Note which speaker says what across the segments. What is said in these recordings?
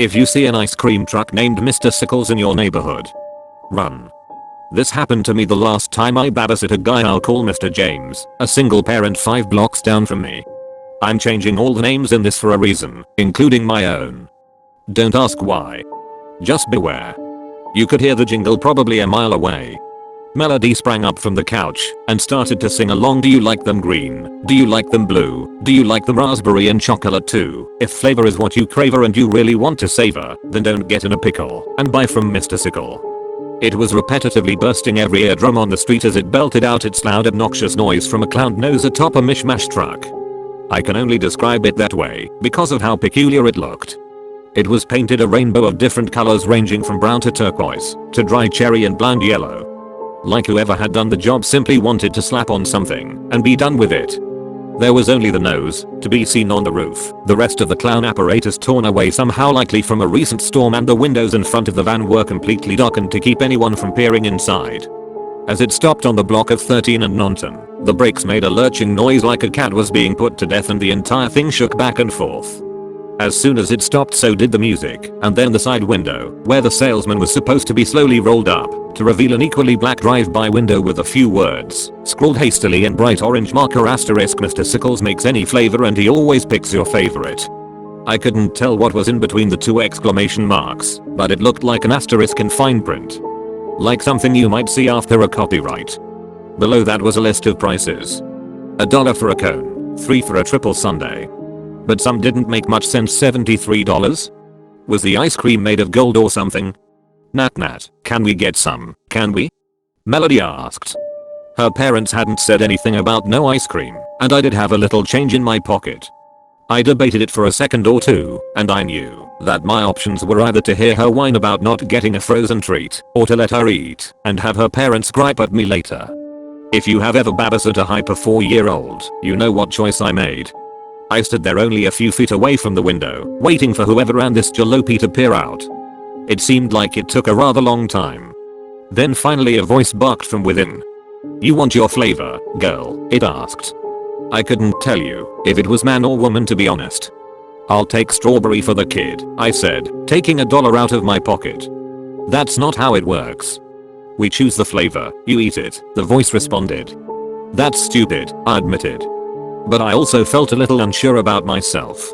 Speaker 1: If you see an ice cream truck named Mr. Sicles in your neighborhood, run. This happened to me the last time I babysit a guy I'll call Mr. James, a single parent 5 blocks down from me. I'm changing all the names in this for a reason, including my own. Don't ask why. Just beware. You could hear the jingle probably a mile away. Melody sprang up from the couch and started to sing along. Do you like them green? Do you like them blue? Do you like them raspberry and chocolate too? If flavor is what you crave and you really want to savor, then don't get in a pickle and buy from Mr. Sickle. It was repetitively bursting every eardrum on the street as it belted out its loud obnoxious noise from a clown nose atop a mishmash truck. I can only describe it that way because of how peculiar it looked. It was painted a rainbow of different colors ranging from brown to turquoise, to dry cherry and blind yellow. Like whoever had done the job simply wanted to slap on something and be done with it. There was only the nose to be seen on the roof, the rest of the clown apparatus torn away somehow likely from a recent storm, and the windows in front of the van were completely darkened to keep anyone from peering inside. As it stopped on the block of 13 and Nonton, the brakes made a lurching noise like a cat was being put to death, and the entire thing shook back and forth. As soon as it stopped, so did the music, and then the side window, where the salesman was supposed to be, slowly rolled up to reveal an equally black drive-by window with a few words scrawled hastily in bright orange marker asterisk, Mr. Sickles makes any flavor and he always picks your favorite. I couldn't tell what was in between the 2 exclamation marks, but it looked like an asterisk in fine print. Like something you might see after a copyright. Below that was a list of prices. $1 for a cone, $3 for a triple sundae. But some didn't make much sense. $73? Was the ice cream made of gold or something? Nat, can we get some, can we? Melody asked. Her parents hadn't said anything about no ice cream, and I did have a little change in my pocket. I debated it for a second or two, and I knew that my options were either to hear her whine about not getting a frozen treat, or to let her eat and have her parents gripe at me later. If you have ever babysat a hyper 4-year-old, you know what choice I made. I stood there only a few feet away from the window, waiting for whoever ran this jalopy to peer out. It seemed like it took a rather long time. Then finally a voice barked from within. You want your flavor, girl? It asked. I couldn't tell you if it was man or woman, to be honest. I'll take strawberry for the kid, I said, taking $1 out of my pocket. That's not how it works. We choose the flavor, you eat it, the voice responded. That's stupid, I admitted. But I also felt a little unsure about myself.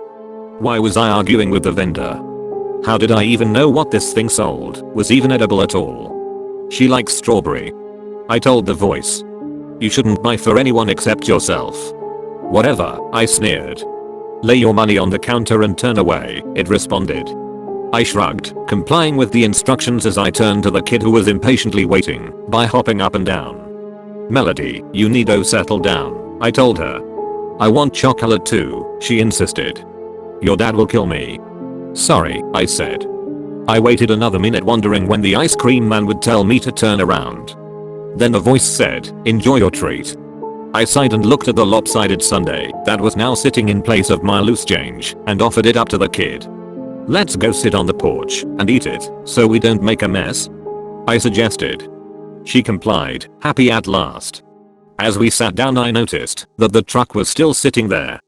Speaker 1: Why was I arguing with the vendor? How did I even know what this thing sold was even edible at all? She likes strawberry. I told the voice. You shouldn't buy for anyone except yourself. Whatever, I sneered. Lay your money on the counter and turn away, it responded. I shrugged, complying with the instructions as I turned to the kid who was impatiently waiting by hopping up and down. Melody, you need to settle down, I told her. I want chocolate too, she insisted. Your dad will kill me. Sorry, I said. I waited another minute wondering when the ice cream man would tell me to turn around. Then a voice said, enjoy your treat. I sighed and looked at the lopsided sundae that was now sitting in place of my loose change and offered it up to the kid. Let's go sit on the porch and eat it so we don't make a mess, I suggested. She complied, happy at last. As we sat down, I noticed that the truck was still sitting there.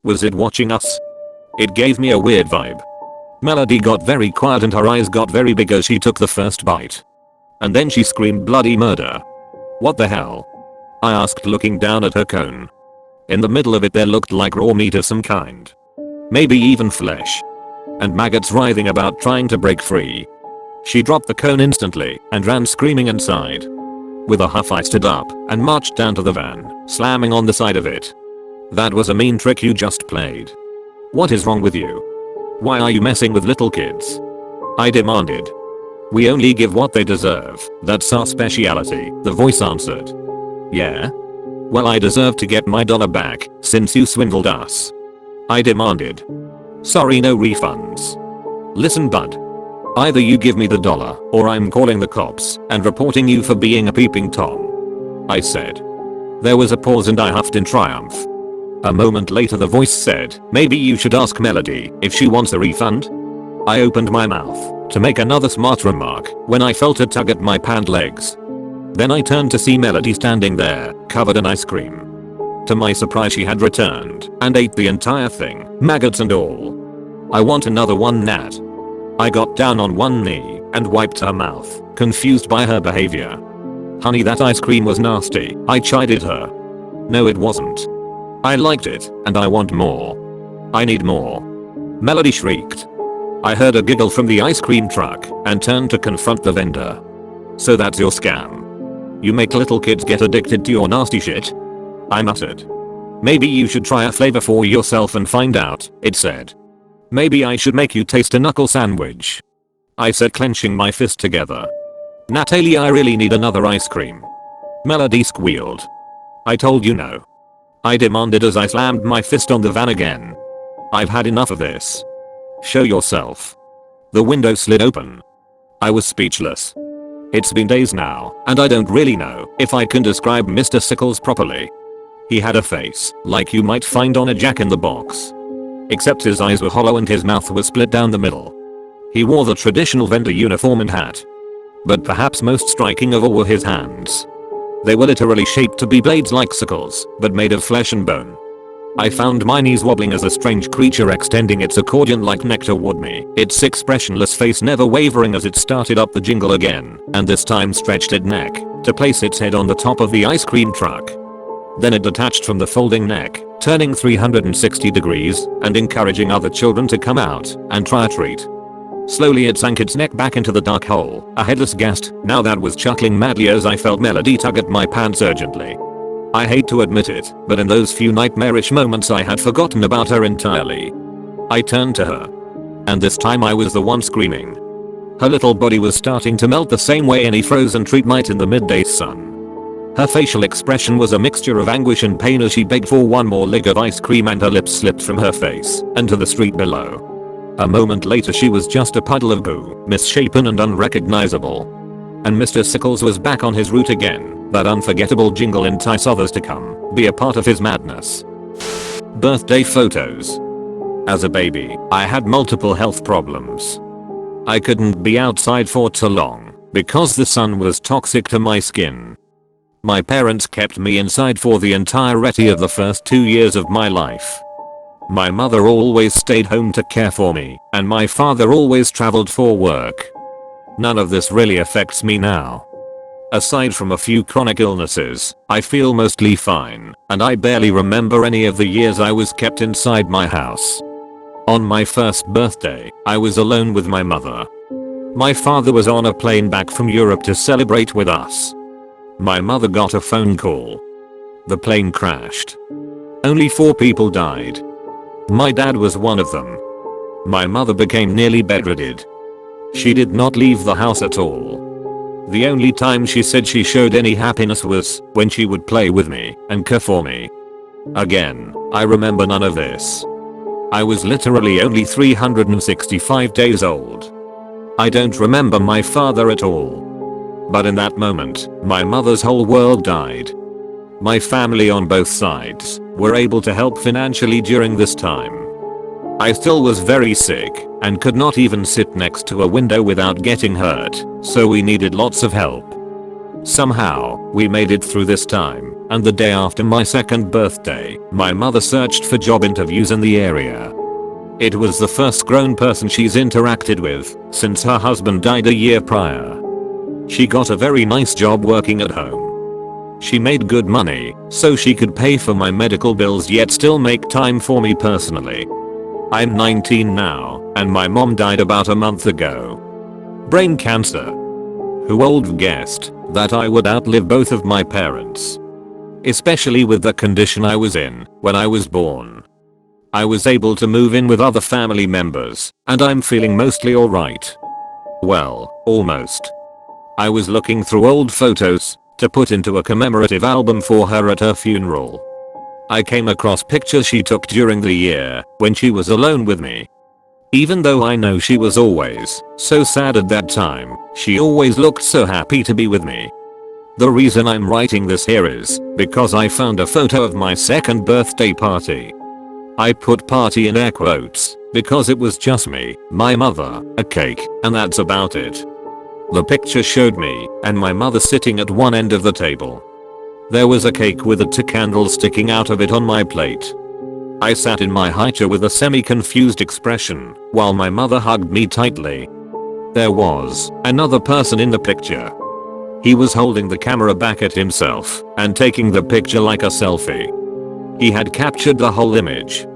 Speaker 1: Was it watching us? It gave me a weird vibe. Melody got very quiet and her eyes got very big as she took the first bite. And then she screamed bloody murder. What the hell? I asked, looking down at her cone. In the middle of it there looked like raw meat of some kind. Maybe even flesh. And maggots writhing about trying to break free. She dropped the cone instantly and ran screaming inside. With a huff I stood up and marched down to the van, slamming on the side of it. That was a mean trick you just played. What is wrong with you? Why are you messing with little kids? I demanded. We only give what they deserve, that's our speciality, the voice answered. Yeah? Well, I deserve to get my $1 back since you swindled us. I demanded. Sorry, no refunds. Listen, bud. Either you give me the $1 or I'm calling the cops and reporting you for being a peeping Tom, I said. There was a pause and I huffed in triumph. A moment later the voice said, maybe you should ask Melody if she wants a refund? I opened my mouth to make another smart remark when I felt a tug at my pant legs. Then I turned to see Melody standing there, covered in ice cream. To my surprise she had returned and ate the entire thing, maggots and all. I want another one, Nat. I got down on one knee and wiped her mouth, confused by her behavior. "Honey, that ice cream was nasty," I chided her. "No, it wasn't. I liked it, and I want more. I need more," Melody shrieked. I heard a giggle from the ice cream truck and turned to confront the vendor. "So that's your scam? You make little kids get addicted to your nasty shit?" I muttered. "Maybe you should try a flavor for yourself and find out," it said. "Maybe I should make you taste a knuckle sandwich," I said, clenching my fist together. "Natalie, I really need another ice cream," Melody squealed. "I told you no," I demanded as I slammed my fist on the van again. "I've had enough of this. Show yourself." The window slid open. I was speechless. It's been days now, and I don't really know if I can describe Mr. Sicles properly. He had a face like you might find on a Jack-in-the-Box. Except his eyes were hollow and his mouth was split down the middle. He wore the traditional vendor uniform and hat. But perhaps most striking of all were his hands. They were literally shaped to be blades like sickles, but made of flesh and bone. I found my knees wobbling as a strange creature extending its accordion-like neck toward me, its expressionless face never wavering as it started up the jingle again, and this time stretched its neck to place its head on the top of the ice cream truck. Then it detached from the folding neck, turning 360 degrees and encouraging other children to come out and try a treat. Slowly it sank its neck back into the dark hole, a headless ghast now that was chuckling madly as I felt Melody tug at my pants urgently. I hate to admit it, but in those few nightmarish moments I had forgotten about her entirely. I turned to her. And this time I was the one screaming. Her little body was starting to melt the same way any frozen treat might in the midday sun. Her facial expression was a mixture of anguish and pain as she begged for one more lick of ice cream, and her lips slipped from her face and to the street below. A moment later she was just a puddle of goo, misshapen and unrecognizable. And Mr. Sicles was back on his route again, that unforgettable jingle entice others to come, be a part of his madness. Birthday photos. As a baby, I had multiple health problems. I couldn't be outside for too long because the sun was toxic to my skin. My parents kept me inside for the entirety of the first 2 years of my life. My mother always stayed home to care for me, and my father always traveled for work. None of this really affects me now. Aside from a few chronic illnesses, I feel mostly fine, and I barely remember any of the years I was kept inside my house. On my first birthday, I was alone with my mother. My father was on a plane back from Europe to celebrate with us. My mother got a phone call. The plane crashed. Only 4 people died. My dad was one of them. My mother became nearly bedridden. She did not leave the house at all. The only time she said she showed any happiness was when she would play with me and care for me. Again, I remember none of this. I was literally only 365 days old. I don't remember my father at all. But in that moment, my mother's whole world died. My family on both sides were able to help financially during this time. I still was very sick and could not even sit next to a window without getting hurt, so we needed lots of help. Somehow, we made it through this time, and the day after my second birthday, my mother searched for job interviews in the area. It was the first grown person she's interacted with since her husband died a year prior. She got a very nice job working at home. She made good money, so she could pay for my medical bills yet still make time for me personally. I'm 19 now, and my mom died about a month ago. Brain cancer. Who would have guessed that I would outlive both of my parents? Especially with the condition I was in when I was born. I was able to move in with other family members, and I'm feeling mostly alright. Well, almost. I was looking through old photos to put into a commemorative album for her at her funeral. I came across pictures she took during the year when she was alone with me. Even though I know she was always so sad at that time, she always looked so happy to be with me. The reason I'm writing this here is because I found a photo of my second birthday party. I put party in air quotes because it was just me, my mother, a cake, and that's about it. The picture showed me and my mother sitting at one end of the table. There was a cake with 2 candles sticking out of it on my plate. I sat in my high chair with a semi-confused expression while my mother hugged me tightly. There was another person in the picture. He was holding the camera back at himself and taking the picture like a selfie. He had captured the whole image.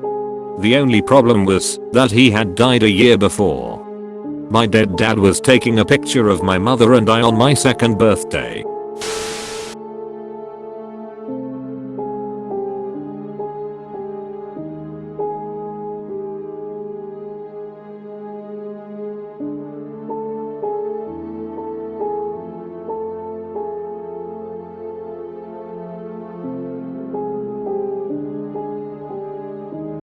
Speaker 1: The only problem was that he had died a year before. My dead dad was taking a picture of my mother and I on my second birthday.